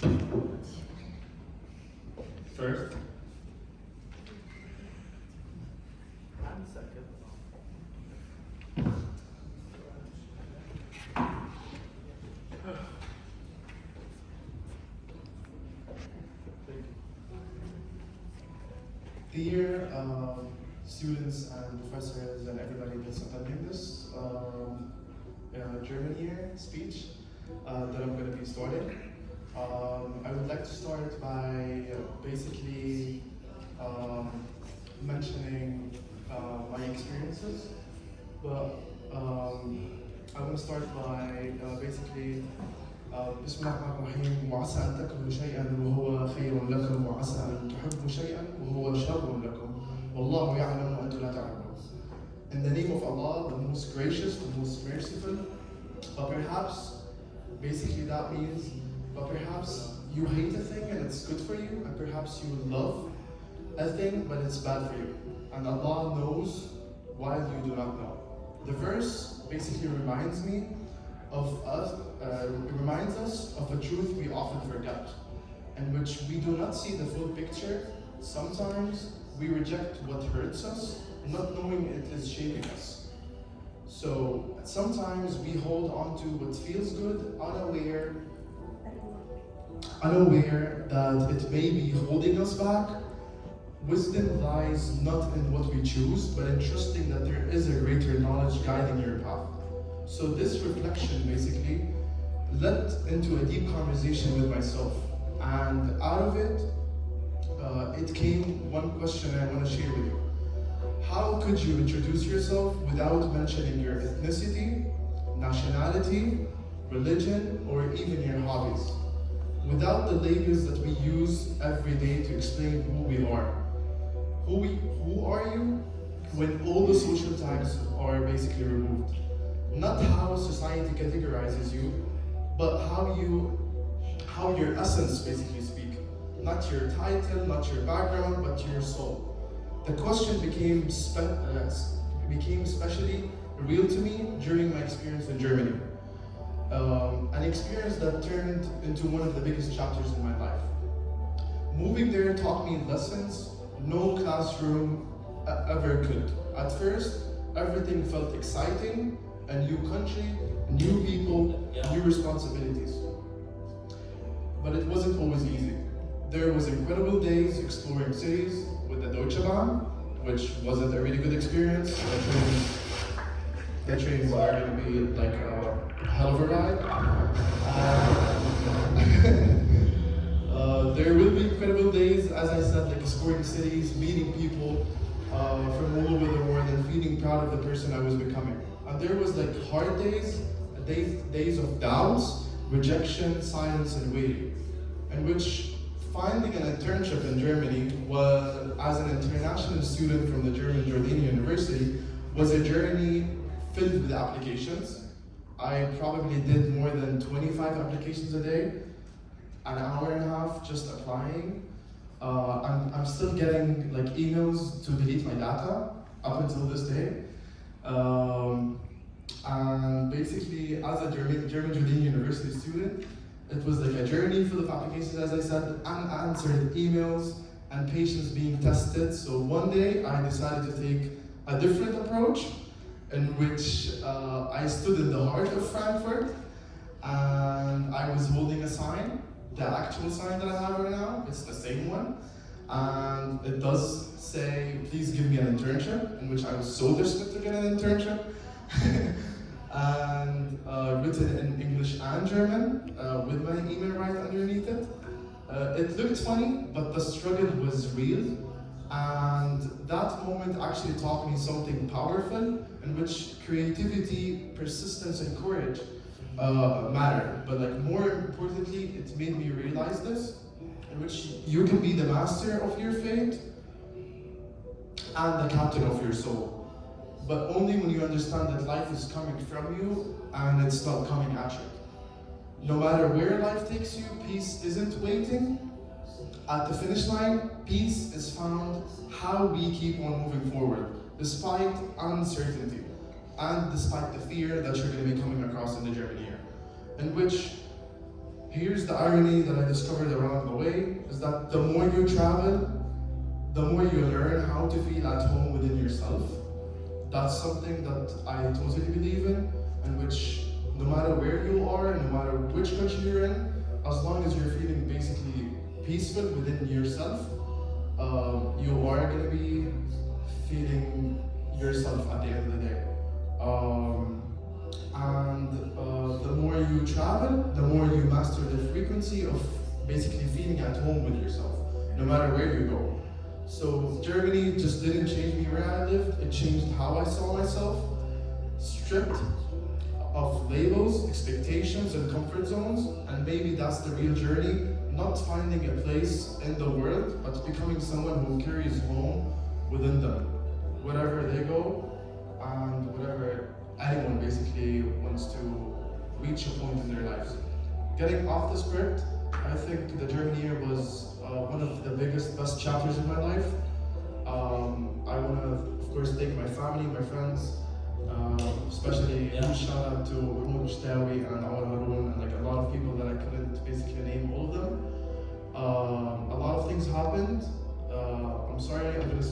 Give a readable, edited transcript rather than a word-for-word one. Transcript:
First and second. Dear students and professors and everybody that's attending this German year speech that I'm going to be starting. I would like to start by basically mentioning my experiences, but I want to start by basically بسم الله الرحمن الرحيم وعسى أن تكرهوا شيئا وهو خير لكم وعسى أن تحبوا شيئا وهو شر لكم والله يعلم وأنتم لا تعلمون. In the name of Allah, the most gracious, the most merciful, but perhaps, basically that means, but perhaps you hate a thing and it's good for you, and perhaps you love a thing but it's bad for you. And Allah knows while you do not know. The verse basically reminds me of us, it reminds us of a truth we often forget, in which we do not see the full picture. Sometimes we reject what hurts us, not knowing it is shaping us. So sometimes we hold on to what feels good, unaware that it may be holding us back. Wisdom lies not in what we choose, but in trusting that there is a greater knowledge guiding your path. So this reflection basically led into a deep conversation with myself, and out of it, it came one question I want to share with you. How could you introduce yourself without mentioning your ethnicity, nationality, religion, or even your hobbies? Without the labels that we use every day to explain who we are. Who are you when all the social tags are basically removed? Not how society categorizes you, but how your essence basically speak. Not your title, not your background, but your soul. The question became especially real to me during my experience in Germany. An experience that turned into one of the biggest chapters in my life. Moving there taught me lessons no classroom ever could. At first, everything felt exciting, a new country, new people, new responsibilities. But it wasn't always easy. There was incredible days exploring cities with the Deutsche Bahn, which wasn't a really good experience. The trains are going to be like a hell of a ride. There will be incredible days, as I said, like exploring cities, meeting people from all over the world, and feeling proud of the person I was becoming. And there was like hard days of doubts, rejection, silence, and waiting, in which finding an internship in Germany was, as an international student from the German Jordanian University, was a journey filled with applications. I probably did more than 25 applications a day, an hour and a half just applying. I'm still getting like emails to delete my data up until this day. And basically, as a German Jordanian University student, it was like a journey full of applications, as I said, unanswered emails, and patience being tested. So one day, I decided to take a different approach, in which I stood in the heart of Frankfurt, and I was holding a sign, the actual sign that I have right now. It's the same one, and it does say, "Please give me an internship," in which I was so desperate to get an internship. And written in English and German, with my email right underneath it. It looked funny, but the struggle was real. And that moment actually taught me something powerful, in which creativity, persistence, and courage matter. But like more importantly, it made me realize this, in which you can be the master of your fate and the captain of your soul. But only when you understand that life is coming from you and it's not coming at you. No matter where life takes you, peace isn't waiting at the finish line. Peace is found how we keep on moving forward, despite uncertainty and despite the fear that you're going to be coming across in the German year, in which here's the irony that I discovered along the way is that the more you travel, the more you learn how to feel at home within yourself. That's something that I totally believe in, and which no matter where you are and no matter which country you're in, as long as you're feeling basically peaceful within yourself, you are gonna be feeling yourself at the end of the day. The more you travel, the more you master the frequency of basically feeling at home with yourself, no matter where you go. So Germany just didn't change me where I lived, it changed how I saw myself, stripped of labels, expectations, and comfort zones, and maybe that's the real journey, not finding a place in the world, but becoming someone who carries home within them, wherever they go, and whatever anyone basically wants to reach a point in their lives. Getting off the script, I think the German year was one of the biggest, best chapters in my life. I want to, of course, thank my family, my friends, especially huge shout out to Mahmoud Mushtawi and Awal Haroun, and like a lot of people that I couldn't basically name all of them. A lot of things happened,